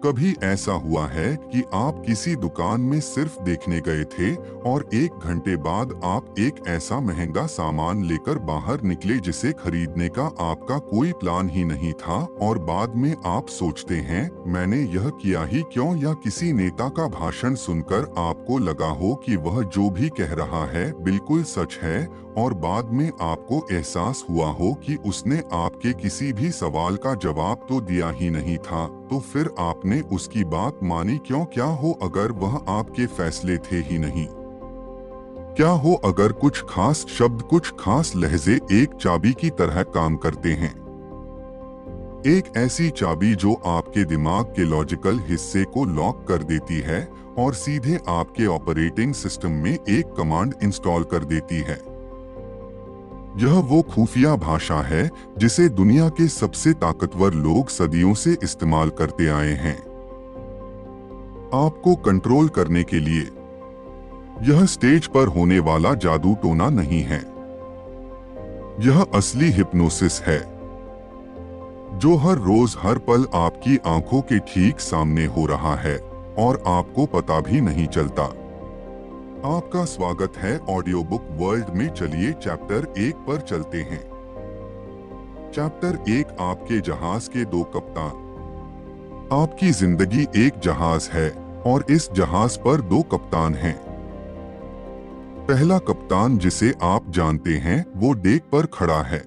कभी ऐसा हुआ है कि आप किसी दुकान में सिर्फ देखने गए थे और 1 घंटे बाद आप एक ऐसा महंगा सामान लेकर बाहर निकले जिसे खरीदने का आपका कोई प्लान ही नहीं था, और बाद में आप सोचते हैं मैंने यह किया ही क्यों, या किसी नेता का भाषण सुनकर आपको लगा हो कि वह जो भी कह रहा है बिल्कुल सच है, और बाद में आपको एहसास हुआ हो कि उसने आपके किसी भी सवाल का जवाब तो दिया ही नहीं था, तो फिर आपने उसकी बात मानी क्यों? क्या हो अगर वह आपके फैसले थे ही नहीं? क्या हो अगर कुछ खास शब्द, कुछ खास लहजे एक चाबी की तरह काम करते हैं? एक ऐसी चाबी जो आपके दिमाग के लॉजिकल हिस्से को लॉक कर देती है और सीधे आपके ऑपरेटिंग सिस्टम में एक कमांड इंस्टॉल कर देती है। यह वो खुफिया भाषा है जिसे दुनिया के सबसे ताकतवर लोग सदियों से इस्तेमाल करते आए हैं आपको कंट्रोल करने के लिए। यह स्टेज पर होने वाला जादू टोना नहीं है, यह असली हिप्नोसिस है जो हर रोज हर पल आपकी आंखों के ठीक सामने हो रहा है और आपको पता भी नहीं चलता। आपका स्वागत है ऑडियो बुक वर्ल्ड में। चलिए चैप्टर 1 पर चलते हैं। चैप्टर 1, आपके जहाज के 2 कप्तान। आपकी जिंदगी एक जहाज है और इस जहाज पर 2 कप्तान हैं। पहला कप्तान जिसे आप जानते हैं वो डेक पर खड़ा है,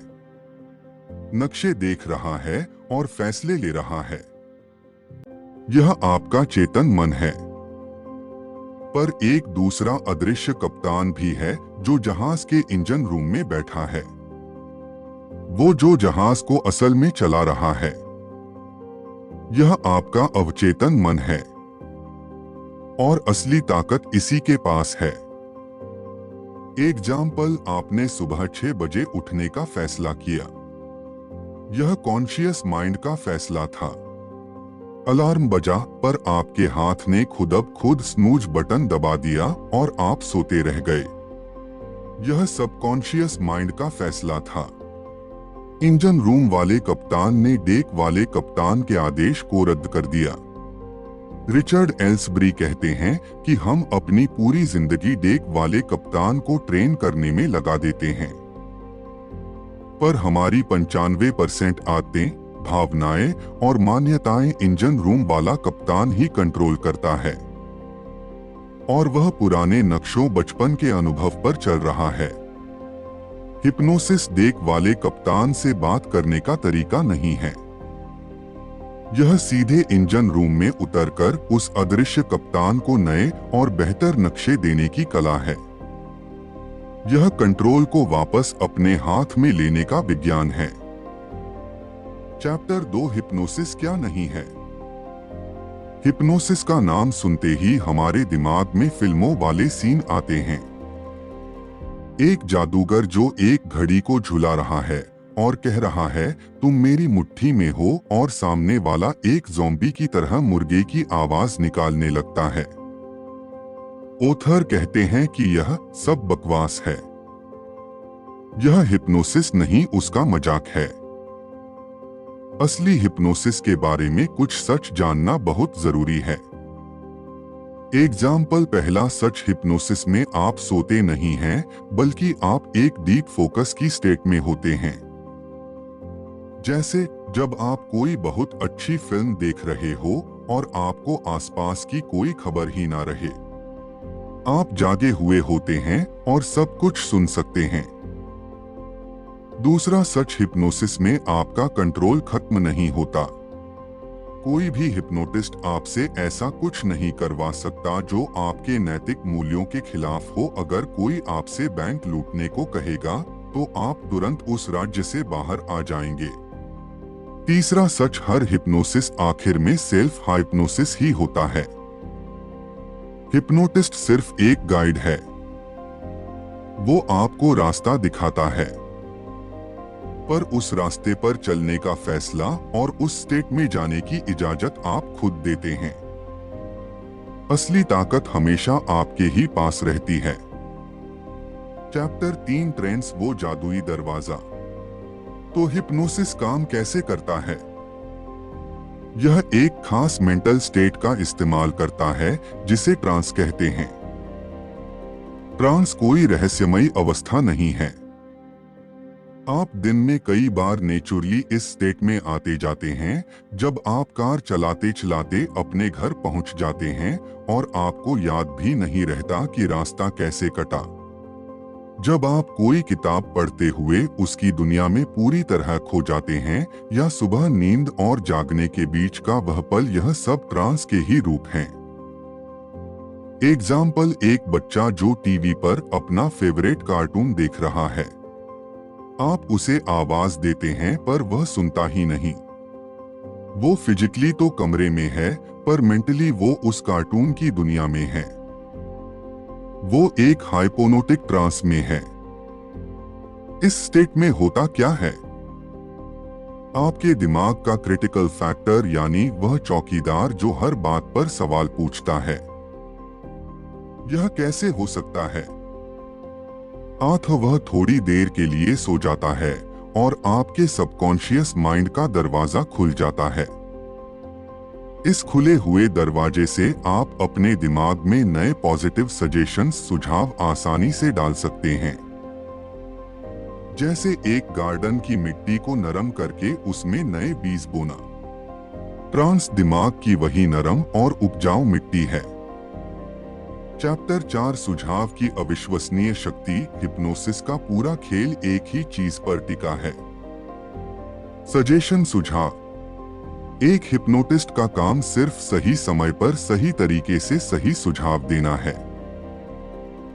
नक्शे देख रहा है और फैसले ले रहा है। यह आपका चेतन मन है। पर एक दूसरा अदृश्य कप्तान भी है जो जहाज के इंजन रूम में बैठा है, वो जो जहाज को असल में चला रहा है। यह आपका अवचेतन मन है और असली ताकत इसी के पास है। एग्जाम्पल, आपने सुबह 6 बजे उठने का फैसला किया। यह कॉन्शियस माइंड का फैसला था। अलार्म बजा पर आपके हाथ ने खुद स्नूज बटन दबा दिया और आप सोते रह गए। यह सबकॉन्शियस माइंड का फैसला था। इंजन रूम वाले कप्तान ने डेक वाले कप्तान के आदेश को रद्द कर दिया। रिचर्ड एल्सब्री कहते हैं कि हम अपनी पूरी जिंदगी डेक वाले कप्तान को ट्रेन करने में लगा देते हैं, पर हमारी 95% आदतें, भावनाएं और मान्यताएं इंजन रूम वाला कप्तान ही कंट्रोल करता है, और वह पुराने नक्शों, बचपन के अनुभव पर चल रहा है। हिप्नोसिस डेक वाले कप्तान से बात करने का तरीका नहीं है। यह सीधे इंजन रूम में उतरकर उस अदृश्य कप्तान को नए और बेहतर नक्शे देने की कला है। यह कंट्रोल को वापस अपने हाथ में लेने का विज्ञान है। चैप्टर 2, हिप्नोसिस क्या नहीं है। हिप्नोसिस का नाम सुनते ही हमारे दिमाग में फिल्मों वाले सीन आते हैं। एक जादूगर जो एक घड़ी को झुला रहा है और कह रहा है तुम मेरी मुट्ठी में हो, और सामने वाला एक ज़ॉम्बी की तरह मुर्गे की आवाज निकालने लगता है। ऑथर कहते हैं कि यह सब बकवास है। यह हिप्नोसिस नहीं, उसका मजाक है। असली हिप्नोसिस के बारे में कुछ सच जानना बहुत जरूरी है। एग्जाम्पल, पहला सच, हिप्नोसिस में आप सोते नहीं हैं, बल्कि आप एक डीप फोकस की स्टेट में होते हैं। जैसे जब आप कोई बहुत अच्छी फिल्म देख रहे हो और आपको आसपास की कोई खबर ही ना रहे। आप जागे हुए होते हैं और सब कुछ सुन सकते हैं। दूसरा सच, हिप्नोसिस में आपका कंट्रोल खत्म नहीं होता। कोई भी हिप्नोटिस्ट आपसे ऐसा कुछ नहीं करवा सकता जो आपके नैतिक मूल्यों के खिलाफ हो। अगर कोई आपसे बैंक लूटने को कहेगा तो आप तुरंत उस राज्य से बाहर आ जाएंगे। तीसरा सच, हर हिप्नोसिस आखिर में सेल्फ हाइप्नोसिस ही होता है। हिप्नोटिस्ट सिर्फ एक गाइड है, वो आपको रास्ता दिखाता है, पर उस रास्ते पर चलने का फैसला और उस स्टेट में जाने की इजाजत आप खुद देते हैं। असली ताकत हमेशा आपके ही पास रहती है। चैप्टर 3, ट्रेंस, वो जादुई दरवाजा। तो हिप्नोसिस काम कैसे करता है? यह एक खास मेंटल स्टेट का इस्तेमाल करता है जिसे ट्रांस कहते हैं। ट्रांस कोई रहस्यमयी अवस्था नहीं है। आप दिन में कई बार नेचुरली इस स्टेट में आते जाते हैं, जब आप कार चलाते चलाते अपने घर पहुंच जाते हैं और आपको याद भी नहीं रहता कि रास्ता कैसे कटा। जब आप कोई किताब पढ़ते हुए उसकी दुनिया में पूरी तरह खो जाते हैं, या सुबह नींद और जागने के बीच का वह पल, यह सब ट्रांस के ही रूप हैं। एग्जाम्पल, एक बच्चा जो टीवी पर अपना फेवरेट कार्टून देख रहा है। आप उसे आवाज देते हैं पर वह सुनता ही नहीं। वो फिजिकली तो कमरे में है, पर मेंटली वो उस कार्टून की दुनिया में है। वो एक हाइपोनोटिक ट्रांस में है। इस स्टेट में होता क्या है? आपके दिमाग का क्रिटिकल फैक्टर, यानी वह चौकीदार जो हर बात पर सवाल पूछता है। यह कैसे हो सकता है? वह थोड़ी देर के लिए सो जाता है और आपके सबकॉन्शियस माइंड का दरवाजा खुल जाता है। इस खुले हुए दरवाजे से आप अपने दिमाग में नए पॉजिटिव सजेशंस, सुझाव आसानी से डाल सकते हैं। जैसे एक गार्डन की मिट्टी को नरम करके उसमें नए बीज बोना। ट्रांस दिमाग की वही नरम और उपजाऊ मिट्टी है। चैप्टर 4, सुझाव की अविश्वसनीय शक्ति। हिप्नोसिस का पूरा खेल एक ही चीज पर टिका है, सजेशन, सुझाव। एक हिप्नोटिस्ट का काम सिर्फ सही समय पर सही तरीके से सही सुझाव देना है।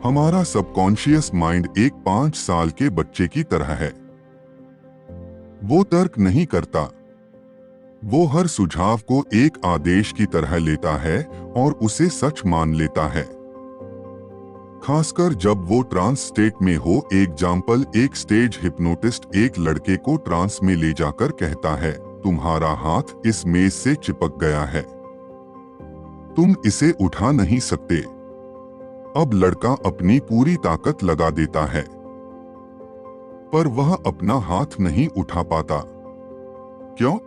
हमारा सबकॉन्शियस माइंड एक 5 साल के बच्चे की तरह है। वो तर्क नहीं करता। वो हर सुझाव को एक आदेश की तरह लेता है और उसे सच मान लेता है, खासकर जब वो ट्रांस स्टेट में हो। एग्जाम्पल, एक स्टेज हिप्नोटिस्ट एक लड़के को ट्रांस में ले जाकर कहता है, तुम्हारा हाथ इस मेज से चिपक गया है, तुम इसे उठा नहीं सकते। अब लड़का अपनी पूरी ताकत लगा देता है, पर वह अपना हाथ नहीं उठा पाता। क्यों?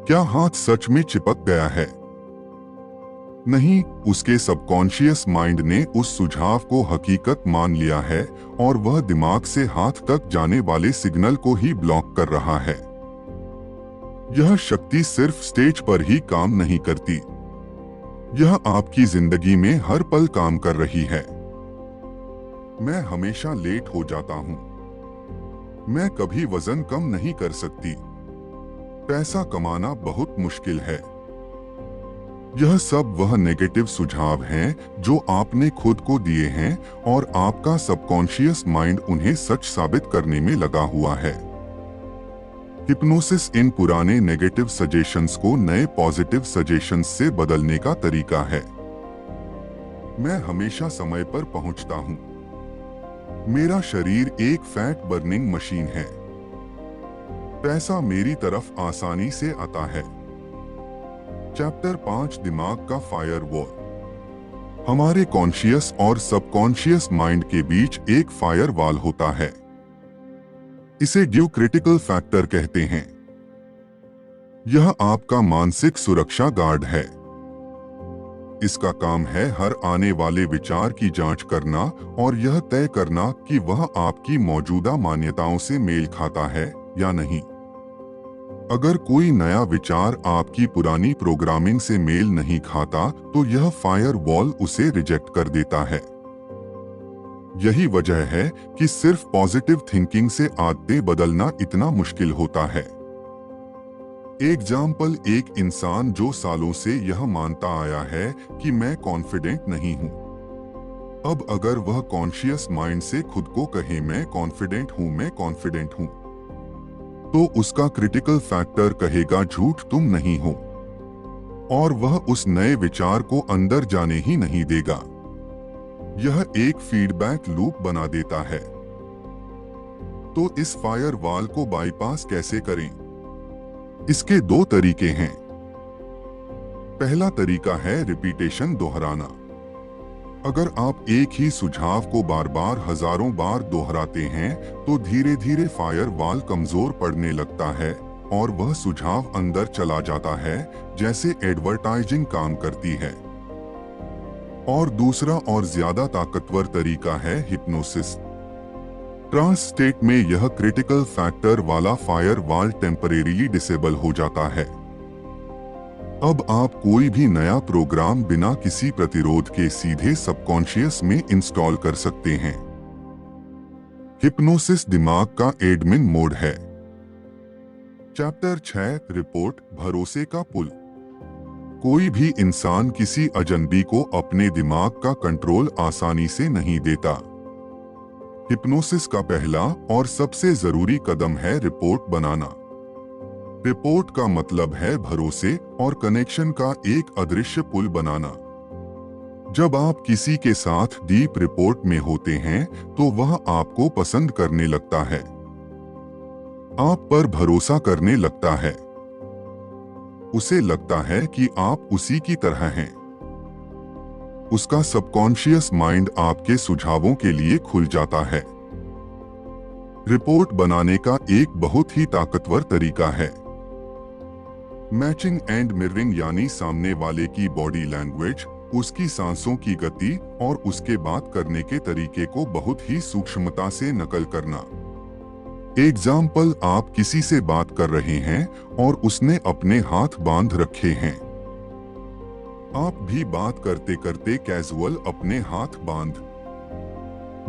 क्या हाथ सच में चिपक गया है? नहीं, उसके सबकॉन्शियस माइंड ने उस सुझाव को हकीकत मान लिया है और वह दिमाग से हाथ तक जाने वाले सिग्नल को ही ब्लॉक कर रहा है। यह शक्ति सिर्फ स्टेज पर ही काम नहीं करती, यह आपकी जिंदगी में हर पल काम कर रही है। मैं हमेशा लेट हो जाता हूँ। मैं कभी वजन कम नहीं कर सकती। पैसा कमाना बहुत मुश्किल है। यह सब वह नेगेटिव सुझाव हैं जो आपने खुद को दिए हैं और आपका सबकॉन्शियस माइंड उन्हें सच साबित करने में लगा हुआ है। हिप्नोसिस इन पुराने नेगेटिव सजेशंस को नए पॉजिटिव सजेशंस से बदलने का तरीका है। मैं हमेशा समय पर पहुंचता हूं। मेरा शरीर एक फैट बर्निंग मशीन है। पैसा मेरी तरफ आसानी से आता है। चैप्टर 5, दिमाग का फायरवॉल। हमारे कॉन्शियस और सबकॉन्शियस माइंड के बीच एक फायरवॉल होता है। इसे ड्यू क्रिटिकल फैक्टर कहते हैं। यह आपका मानसिक सुरक्षा गार्ड है। इसका काम है हर आने वाले विचार की जांच करना और यह तय करना कि वह आपकी मौजूदा मान्यताओं से मेल खाता है या नहीं। अगर कोई नया विचार आपकी पुरानी प्रोग्रामिंग से मेल नहीं खाता, तो यह फायरवॉल उसे रिजेक्ट कर देता है। यही वजह है कि सिर्फ पॉजिटिव थिंकिंग से आदतें बदलना इतना मुश्किल होता है। एग्जाम्पल, एक इंसान जो सालों से यह मानता आया है कि मैं कॉन्फिडेंट नहीं हूं। अब अगर वह कॉन्शियस माइंड से खुद को कहे मैं कॉन्फिडेंट हूं, तो उसका क्रिटिकल फैक्टर कहेगा झूठ, तुम नहीं हो, और वह उस नए विचार को अंदर जाने ही नहीं देगा। यह एक फीडबैक लूप बना देता है। तो इस फायरवॉल को बाईपास कैसे करें? इसके 2 तरीके हैं। पहला तरीका है रिपीटेशन, दोहराना। अगर आप एक ही सुझाव को बार बार हजारों बार दोहराते हैं, तो धीरे धीरे फायरवॉल कमजोर पड़ने लगता है और वह सुझाव अंदर चला जाता है, जैसे एडवर्टाइजिंग काम करती है। और दूसरा और ज्यादा ताकतवर तरीका है हिप्नोसिस। ट्रांस स्टेट में यह क्रिटिकल फैक्टर वाला फायरवॉल टेम्परेरीली डिसेबल हो जाता है। अब आप कोई भी नया प्रोग्राम बिना किसी प्रतिरोध के सीधे सबकॉन्शियस में इंस्टॉल कर सकते हैं। हिप्नोसिस दिमाग का एडमिन मोड है। चैप्टर 6 रिपोर्ट भरोसे का पुल। कोई भी इंसान किसी अजनबी को अपने दिमाग का कंट्रोल आसानी से नहीं देता। हिप्नोसिस का पहला और सबसे जरूरी कदम है रिपोर्ट बनाना। रिपोर्ट का मतलब है भरोसे और कनेक्शन का एक अदृश्य पुल बनाना। जब आप किसी के साथ डीप रिपोर्ट में होते हैं तो वह आपको पसंद करने लगता है, आप पर भरोसा करने लगता है, उसे लगता है कि आप उसी की तरह हैं। उसका सबकॉन्शियस माइंड आपके सुझावों के लिए खुल जाता है। रिपोर्ट बनाने का एक बहुत ही ताकतवर तरीका है मैचिंग एंड मिररिंग, यानी सामने वाले की बॉडी लैंग्वेज, उसकी सांसों की गति और उसके बात करने के तरीके को बहुत ही सूक्ष्मता से नकल करना। एग्जाम्पल, आप किसी से बात कर रहे हैं और उसने अपने हाथ बांध रखे हैं। आप भी बात करते करते कैजुअल अपने हाथ बांध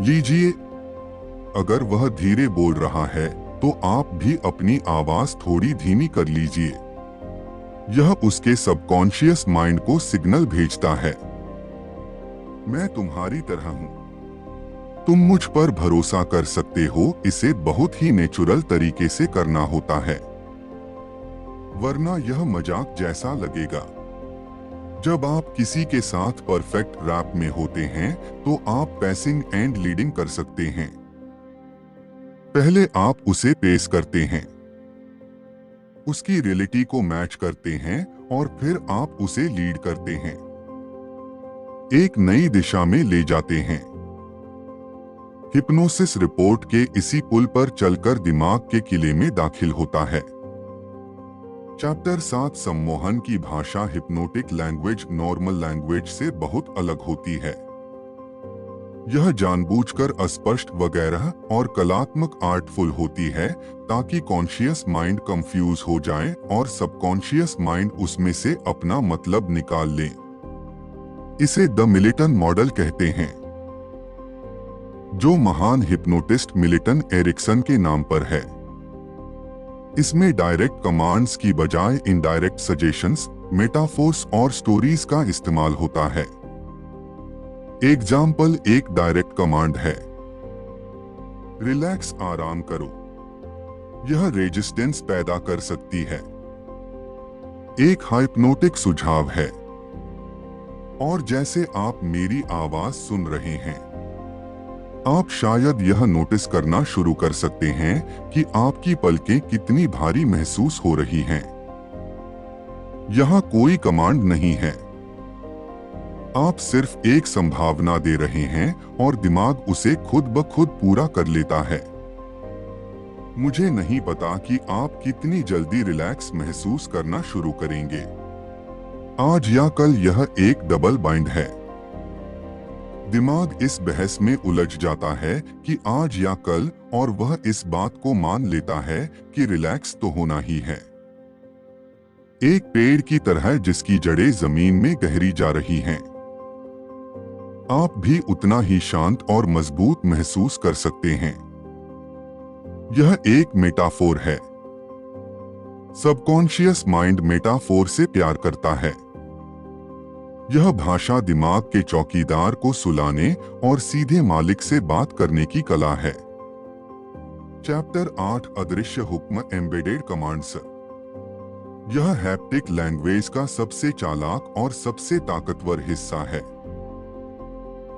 लीजिए। अगर वह धीरे बोल रहा है तो आप भी अपनी आवाज थोड़ी धीमी कर लीजिए। यह उसके सबकॉन्शियस माइंड को सिग्नल भेजता है, मैं तुम्हारी तरह हूं, तुम मुझ पर भरोसा कर सकते हो। इसे बहुत ही नेचुरल तरीके से करना होता है, वरना यह मजाक जैसा लगेगा। जब आप किसी के साथ परफेक्ट रैप में होते हैं तो आप पैसिंग एंड लीडिंग कर सकते हैं। पहले आप उसे पेश करते हैं, उसकी रियलिटी को मैच करते हैं और फिर आप उसे लीड करते हैं, एक नई दिशा में ले जाते हैं। हिप्नोसिस रिपोर्ट के इसी पुल पर चलकर दिमाग के किले में दाखिल होता है। चैप्टर 7 सम्मोहन की भाषा। हिप्नोटिक लैंग्वेज नॉर्मल लैंग्वेज से बहुत अलग होती है। यह जानबूझकर अस्पष्ट वगैरह और कलात्मक आर्टफुल होती है ताकि कॉन्शियस माइंड कंफ्यूज हो जाए और सबकॉन्शियस माइंड उसमें से अपना मतलब निकाल ले। इसे द मिलिटन मॉडल कहते हैं, जो महान हिप्नोटिस्ट मिलिटन एरिक्सन के नाम पर है। इसमें डायरेक्ट कमांड्स की बजाय इनडायरेक्ट सजेशंस, मेटाफोर्स और स्टोरीज का इस्तेमाल होता है। एग्जाम्पल, एक डायरेक्ट कमांड है, रिलैक्स, आराम करो। यह रेजिस्टेंस पैदा कर सकती है। एक हाइप्नोटिक सुझाव है, और जैसे आप मेरी आवाज सुन रहे हैं, आप शायद यह नोटिस करना शुरू कर सकते हैं कि आपकी पलकें कितनी भारी महसूस हो रही हैं। यहां कोई कमांड नहीं है, आप सिर्फ एक संभावना दे रहे हैं और दिमाग उसे खुद ब खुद पूरा कर लेता है। मुझे नहीं पता कि आप कितनी जल्दी रिलैक्स महसूस करना शुरू करेंगे। आज या कल यह एक डबल बाइंड है। दिमाग इस बहस में उलझ जाता है कि आज या कल, और वह इस बात को मान लेता है कि रिलैक्स तो होना ही है। एक पेड़ की तरह जिसकी जड़ें जमीन में गहरी जा रही हैं। आप भी उतना ही शांत और मजबूत महसूस कर सकते हैं। यह एक मेटाफोर है। सबकॉन्शियस माइंड मेटाफोर से प्यार करता है। यह भाषा दिमाग के चौकीदार को सुलाने और सीधे मालिक से बात करने की कला है। चैप्टर 8 अदृश्य हुक्म एम्बेडेड कमांड्स। यह हैप्टिक लैंग्वेज का सबसे चालाक और सबसे ताकतवर हिस्सा है।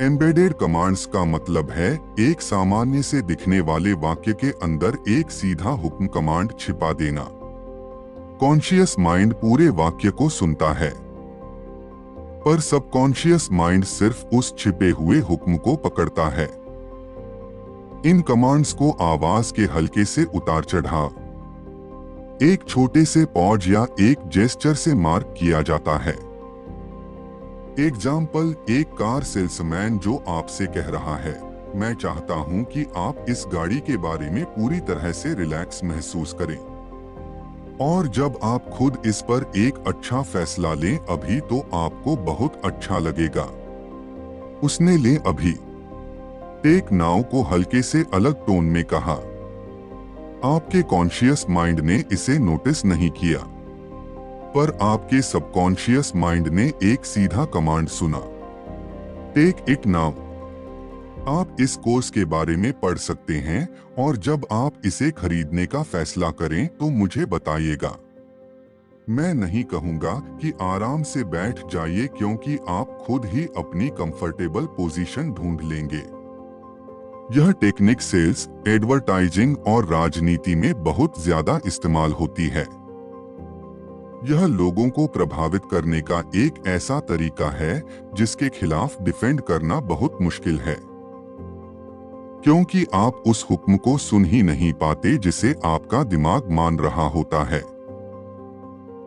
एम्बेडेड कमांड्स का मतलब है एक सामान्य से दिखने वाले वाक्य के अंदर एक सीधा हुक्म कमांड छिपा देना। कॉन्शियस माइंड पूरे वाक्य को सुनता है, पर सबकॉन्शियस माइंड सिर्फ उस छिपे हुए हुक्म को पकड़ता है। इन कमांड्स को आवाज के हल्के से उतार चढ़ाव, एक छोटे से पॉज या एक जेस्चर से मार्क किया जाता है। एग्जाम्पल, एक कार सेल्समैन जो आपसे कह रहा है, मैं चाहता हूं कि आप इस गाड़ी के बारे में पूरी तरह से रिलैक्स महसूस करें। और जब आप खुद इस पर एक अच्छा फैसला लें अभी तो आपको बहुत अच्छा लगेगा। उसने ले अभी टेक नाउ को हल्के से अलग टोन में कहा। आपके कॉन्शियस माइंड ने इसे नोटिस नहीं किया, पर आपके सबकॉन्शियस माइंड ने एक सीधा कमांड सुना, टेक इट नाउ। आप इस कोर्स के बारे में पढ़ सकते हैं और जब आप इसे खरीदने का फैसला करें तो मुझे बताइएगा। मैं नहीं कहूंगा कि आराम से बैठ जाइए क्योंकि आप खुद ही अपनी कंफर्टेबल पोजीशन ढूंढ लेंगे। यह टेक्निक सेल्स, एडवर्टाइजिंग और राजनीति में बहुत ज्यादा इस्तेमाल होती है। यह लोगों को प्रभावित करने का एक ऐसा तरीका है जिसके खिलाफ डिफेंड करना बहुत मुश्किल है, क्योंकि आप उस हुक्म को सुन ही नहीं पाते जिसे आपका दिमाग मान रहा होता है।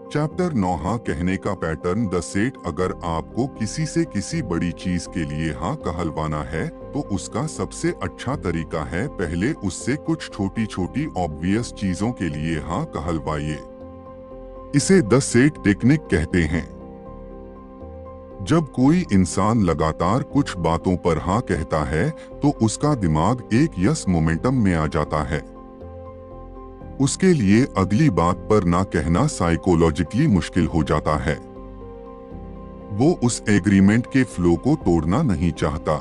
चैप्टर 9 हाँ कहने का पैटर्न। The set. अगर आपको किसी से किसी बड़ी चीज के लिए हाँ कहलवाना है तो उसका सबसे अच्छा तरीका है पहले उससे कुछ छोटी छोटी ऑब्वियस चीजों के लिए हाँ कहलवाइए। इसे द सेट टेक्निक कहते हैं। जब कोई इंसान लगातार कुछ बातों पर हाँ कहता है तो उसका दिमाग एक यस मोमेंटम में आ जाता है। उसके लिए अगली बात पर ना कहना साइकोलॉजिकली मुश्किल हो जाता है। वो उस एग्रीमेंट के फ्लो को तोड़ना नहीं चाहता।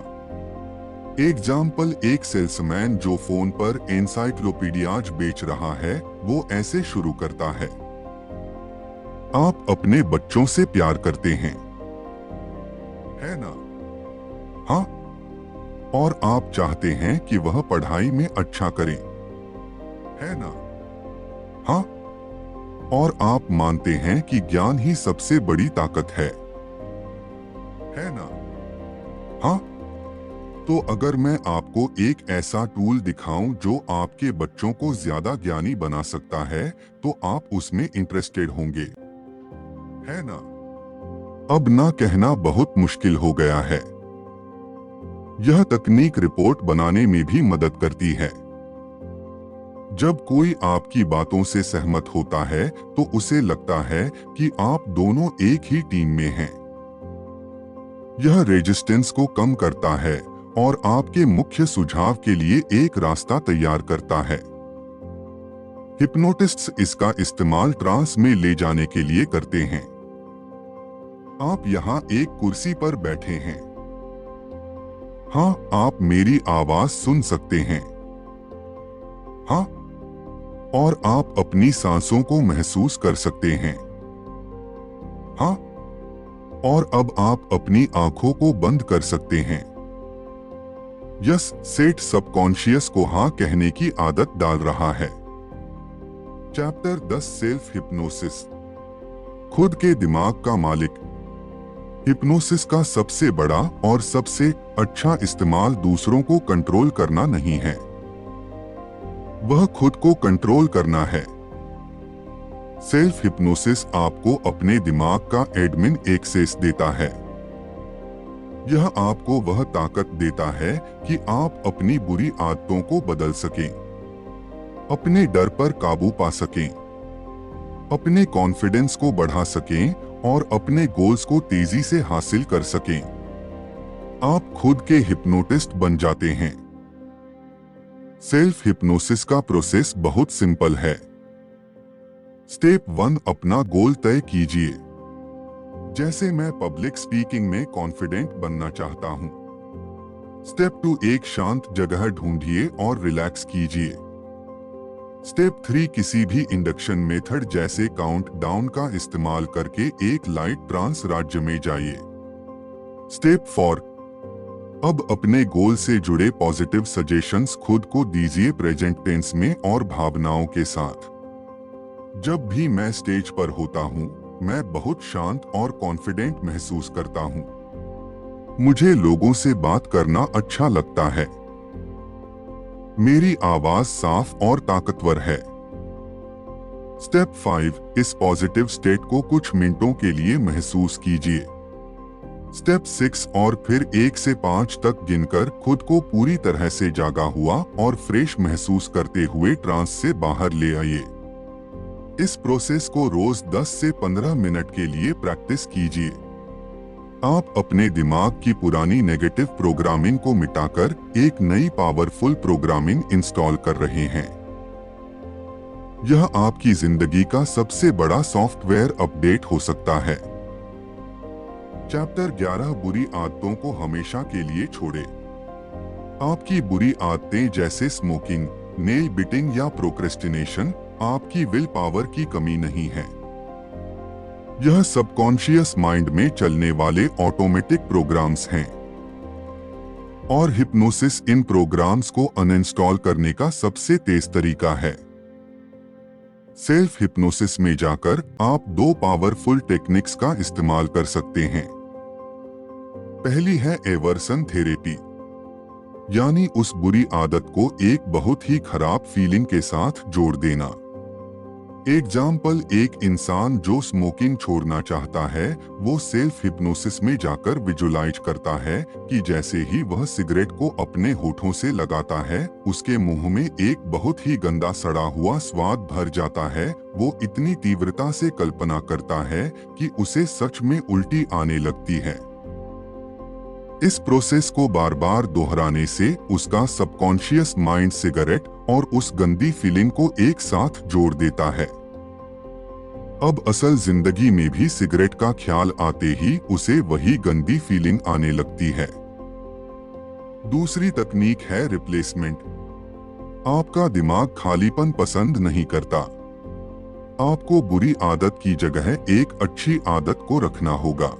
एग्जाम्पल, एक सेल्समैन जो फोन पर एनसाइक्लोपीडियाज बेच रहा है वो ऐसे शुरू करता है, आप अपने बच्चों से प्यार करते हैं, है ना? हाँ। और आप चाहते हैं कि वह पढ़ाई में अच्छा करें, है ना? हाँ। और आप मानते हैं कि ज्ञान ही सबसे बड़ी ताकत है ना? हाँ। तो अगर मैं आपको एक ऐसा टूल दिखाऊं जो आपके बच्चों को ज्यादा ज्ञानी बना सकता है तो आप उसमें इंटरेस्टेड होंगे, है ना? अब ना कहना बहुत मुश्किल हो गया है। यह तकनीक रिपोर्ट बनाने में भी मदद करती है। जब कोई आपकी बातों से सहमत होता है तो उसे लगता है कि आप दोनों एक ही टीम में हैं। यह रेजिस्टेंस को कम करता है और आपके मुख्य सुझाव के लिए एक रास्ता तैयार करता है। हिप्नोटिस्ट्स इसका इस्तेमाल ट्रांस में ले जाने के लिए करते हैं। आप यहाँ एक कुर्सी पर बैठे हैं। हाँ, आप मेरी आवाज सुन सकते हैं। हाँ। और आप अपनी सांसों को महसूस कर सकते हैं। हाँ। और अब आप अपनी आंखों को बंद कर सकते हैं। यस सेट सबकॉन्शियस को हाँ कहने की आदत डाल रहा है। Chapter 10 self hypnosis. खुद के दिमाग का मालिक। हिप्नोसिस का सबसे बड़ा और सबसे अच्छा इस्तेमाल दूसरों को कंट्रोल करना नहीं है, वह खुद को कंट्रोल करना है। सेल्फ हिप्नोसिस आपको अपने दिमाग का एडमिन एक्सेस देता है। यह आपको वह ताकत देता है कि आप अपनी बुरी आदतों को बदल सकें, अपने डर पर काबू पा सकें, अपने कॉन्फिडेंस को बढ़ा सकें और अपने गोल्स को तेजी से हासिल कर सकें। आप खुद के हिप्नोटिस्ट बन जाते हैं। सेल्फ हिप्नोसिस का प्रोसेस बहुत सिंपल है। स्टेप 1, अपना गोल तय कीजिए। जैसे मैं पब्लिक स्पीकिंग में कॉन्फिडेंट बनना चाहता हूं। स्टेप 2, एक शांत जगह ढूंढिए और रिलैक्स कीजिए। स्टेप 3, किसी भी इंडक्शन मेथड जैसे काउंट डाउन का इस्तेमाल करके एक लाइट ट्रांस राज्य में जाइए। स्टेप 4, अब अपने गोल से जुड़े पॉजिटिव सजेशंस खुद को दीजिए प्रेजेंट टेंस में और भावनाओं के साथ। जब भी मैं स्टेज पर होता हूँ, मैं बहुत शांत और कॉन्फिडेंट महसूस करता हूँ। मुझे लोगों से बात करना अच्छा लगता है। मेरी आवाज साफ और ताकतवर है। स्टेप 5, इस पॉजिटिव स्टेट को कुछ मिनटों के लिए महसूस कीजिए। स्टेप 6 और फिर 1 से 5 तक गिनकर खुद को पूरी तरह से जागा हुआ और फ्रेश महसूस करते हुए ट्रांस से बाहर ले आइए। इस प्रोसेस को रोज 10 से 15 मिनट के लिए प्रैक्टिस कीजिए। आप अपने दिमाग की पुरानी नेगेटिव प्रोग्रामिंग को मिटाकर एक नई पावरफुल प्रोग्रामिंग इंस्टॉल कर रहे हैं। यह आपकी जिंदगी का सबसे बड़ा सॉफ्टवेयर अपडेट हो सकता है। चैप्टर 11, बुरी आदतों को हमेशा के लिए छोड़ें। आपकी बुरी आदतें जैसे स्मोकिंग, नेल बिटिंग या प्रोक्रेस्टिनेशन आपकी विल पावर की कमी नहीं है। यह सबकॉन्शियस माइंड में चलने वाले ऑटोमेटिक प्रोग्राम्स हैं और हिप्नोसिस इन प्रोग्राम्स को अनइंस्टॉल करने का सबसे तेज तरीका है। सेल्फ हिप्नोसिस में जाकर आप 2 पावरफुल टेक्निक्स का इस्तेमाल कर सकते हैं। पहली है एवर्सन थेरेपी, यानी उस बुरी आदत को एक बहुत ही खराब फीलिंग के साथ जोड़ देना। एग्जाम्पल, एक इंसान जो स्मोकिंग छोड़ना चाहता है वो सेल्फ हिप्नोसिस में जाकर विजुलाइज करता है कि जैसे ही वह सिगरेट को अपने होठों से लगाता है उसके मुंह में एक बहुत ही गंदा सड़ा हुआ स्वाद भर जाता है। वो इतनी तीव्रता से कल्पना करता है कि उसे सच में उल्टी आने लगती है। इस प्रोसेस को बार बार दोहराने से उसका सबकॉन्शियस माइंड सिगरेट और उस गंदी फीलिंग को एक साथ जोड़ देता है। अब असल जिंदगी में भी सिगरेट का ख्याल आते ही उसे वही गंदी फीलिंग आने लगती है। दूसरी तकनीक है रिप्लेसमेंट। आपका दिमाग खालीपन पसंद नहीं करता। आपको बुरी आदत की जगह एक अच्छी आदत को रखना होगा।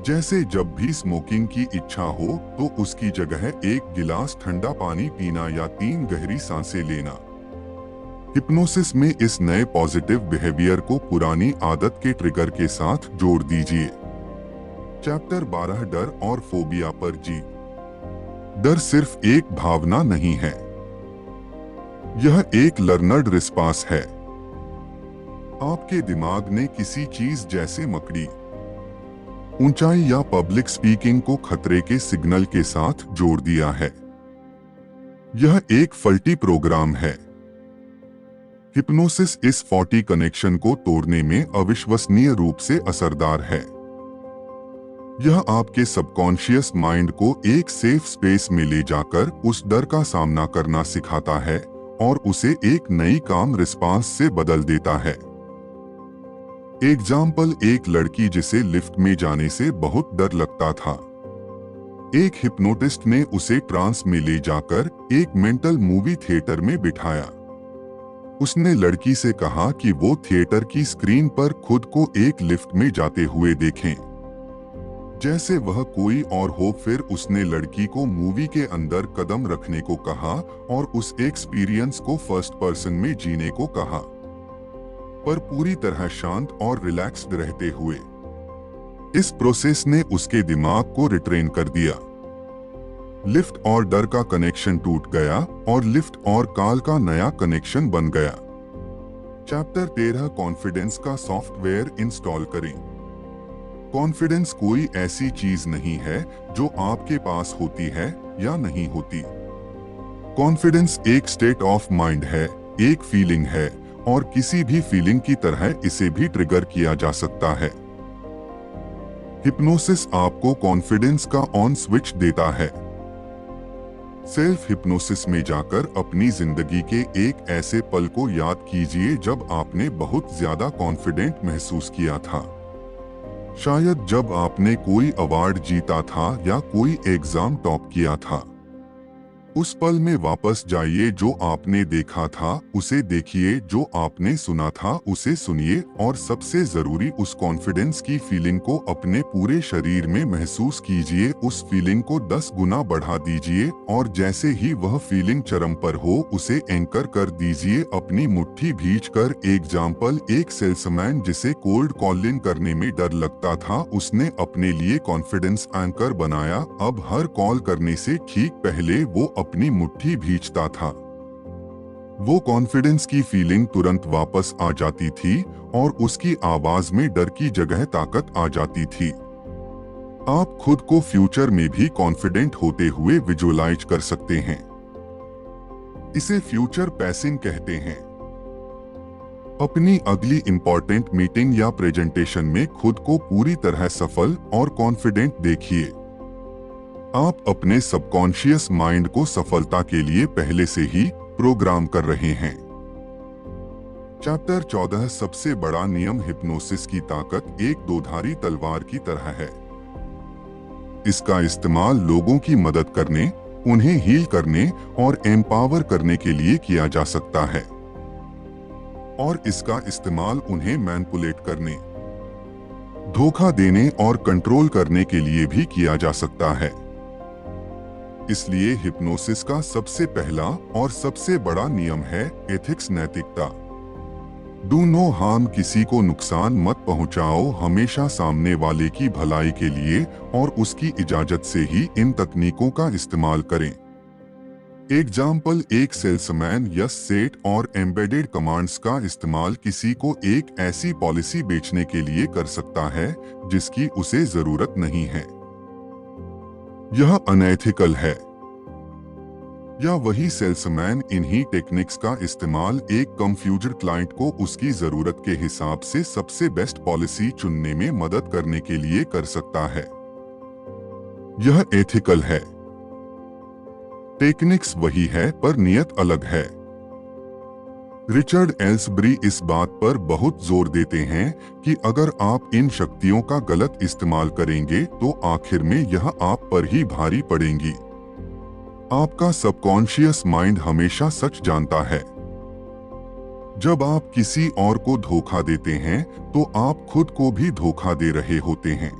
जैसे जब भी स्मोकिंग की इच्छा हो तो उसकी जगह एक गिलास ठंडा पानी पीना या 3 गहरी सांसें लेना। हिप्नोसिस में इस नए पॉजिटिव बिहेवियर को पुरानी आदत के ट्रिगर के साथ जोड़ दीजिए। चैप्टर 12, डर और फोबिया पर जी। डर सिर्फ एक भावना नहीं है, यह एक लर्नर्ड रिस्पांस है। आपके दिमाग ने किसी चीज जैसे मकड़ी, ऊंचाई या पब्लिक स्पीकिंग को खतरे के सिग्नल के साथ जोड़ दिया है। यह एक फल्टी प्रोग्राम है। हिप्नोसिस इस फॉल्टी कनेक्शन को तोड़ने में अविश्वसनीय रूप से असरदार है। यह आपके सबकॉन्शियस माइंड को एक सेफ स्पेस में ले जाकर उस डर का सामना करना सिखाता है और उसे एक नई काम रिस्पांस से बदल देता है। एग्जाम्पल, एक लड़की जिसे लिफ्ट में जाने से बहुत डर लगता था। एक हिप्नोटिस्ट ने उसे ट्रांस में ले जाकर एक मेंटल मूवी थिएटर में बिठाया। उसने लड़की से कहा कि वो थिएटर की स्क्रीन पर खुद को एक लिफ्ट में जाते हुए देखें जैसे वह कोई और हो। फिर उसने लड़की को मूवी के अंदर कदम रखने को कहा और उस एक्सपीरियंस को फर्स्ट पर्सन में जीने को कहा, पर पूरी तरह शांत और रिलैक्स्ड रहते हुए। इस प्रोसेस ने उसके दिमाग को रिट्रेन कर दिया। लिफ्ट और डर का कनेक्शन टूट गया और लिफ्ट और काल का नया कनेक्शन बन गया। चैप्टर 13, कॉन्फिडेंस का सॉफ्टवेयर इंस्टॉल करें। कॉन्फिडेंस कोई ऐसी चीज नहीं है जो आपके पास होती है या नहीं होती। कॉन्फिडेंस एक स्टेट ऑफ माइंड है, एक फीलिंग है और किसी भी फीलिंग की तरह इसे भी ट्रिगर किया जा सकता है। हिप्नोसिस आपको कॉन्फिडेंस का ऑन स्विच देता है। सेल्फ हिप्नोसिस में जाकर अपनी जिंदगी के एक ऐसे पल को याद कीजिए जब आपने बहुत ज्यादा कॉन्फिडेंट महसूस किया था। शायद जब आपने कोई अवार्ड जीता था या कोई एग्जाम टॉप किया था। उस पल में वापस जाइए, जो आपने देखा था उसे देखिए, जो आपने सुना था उसे सुनिए और सबसे जरूरी उस कॉन्फिडेंस की फीलिंग को अपने पूरे शरीर में महसूस कीजिए। उस फीलिंग को 10 गुना बढ़ा दीजिए और जैसे ही वह फीलिंग चरम पर हो उसे एंकर कर दीजिए अपनी मुट्ठी भींचकर। एग्जाम्पल, एक सेल्समैन जिसे कोल्ड कॉलिंग करने में डर लगता था, उसने अपने लिए कॉन्फिडेंस एंकर बनाया। अब हर कॉल करने से ठीक पहले वो अपनी मुट्ठी भींचता था। वो कॉन्फिडेंस की फीलिंग तुरंत वापस आ जाती थी और उसकी आवाज में डर की जगह ताकत आ जाती थी। आप खुद को फ्यूचर में भी कॉन्फिडेंट होते हुए विजुअलाइज कर सकते हैं। इसे फ्यूचर पैसिंग कहते हैं। अपनी अगली इंपॉर्टेंट मीटिंग या प्रेजेंटेशन में खुद को पूरी तरह सफल और कॉन्फिडेंट देखिए। आप अपने सबकॉन्शियस माइंड को सफलता के लिए पहले से ही प्रोग्राम कर रहे हैं। चैप्टर 14 सबसे बड़ा नियम हिप्नोसिस की ताकत एक दोधारी तलवार की तरह है। इसका इस्तेमाल लोगों की मदद करने, उन्हें हील करने और एम्पावर करने के लिए किया जा सकता है, और इसका इस्तेमाल उन्हें मैनिपुलेट करने, धोखा देने और कंट्रोल करने के लिए भी किया जा सकता है। इसलिए हिप्नोसिस का सबसे पहला और सबसे बड़ा नियम है एथिक्स, नैतिकता। डू नो हार्म, किसी को नुकसान मत पहुंचाओ, हमेशा सामने वाले की भलाई के लिए और उसकी इजाजत से ही इन तकनीकों का इस्तेमाल करें। एग्जाम्पल, एक सेल्समैन यस सेट और एम्बेडेड कमांड्स का इस्तेमाल किसी को एक ऐसी पॉलिसी बेचने के लिए कर सकता है जिसकी उसे जरूरत नहीं है। यह अनएथिकल है। या वही सेल्समैन इन्हीं टेक्निक्स का इस्तेमाल एक कंफ्यूज्ड क्लाइंट को उसकी जरूरत के हिसाब से सबसे बेस्ट पॉलिसी चुनने में मदद करने के लिए कर सकता है। यह एथिकल है। टेक्निक्स वही है पर नियत अलग है। रिचर्ड एल्सबरी इस बात पर बहुत जोर देते हैं कि अगर आप इन शक्तियों का गलत इस्तेमाल करेंगे तो आखिर में यह आप पर ही भारी पड़ेंगी। आपका सबकॉन्शियस माइंड हमेशा सच जानता है। जब आप किसी और को धोखा देते हैं तो आप खुद को भी धोखा दे रहे होते हैं।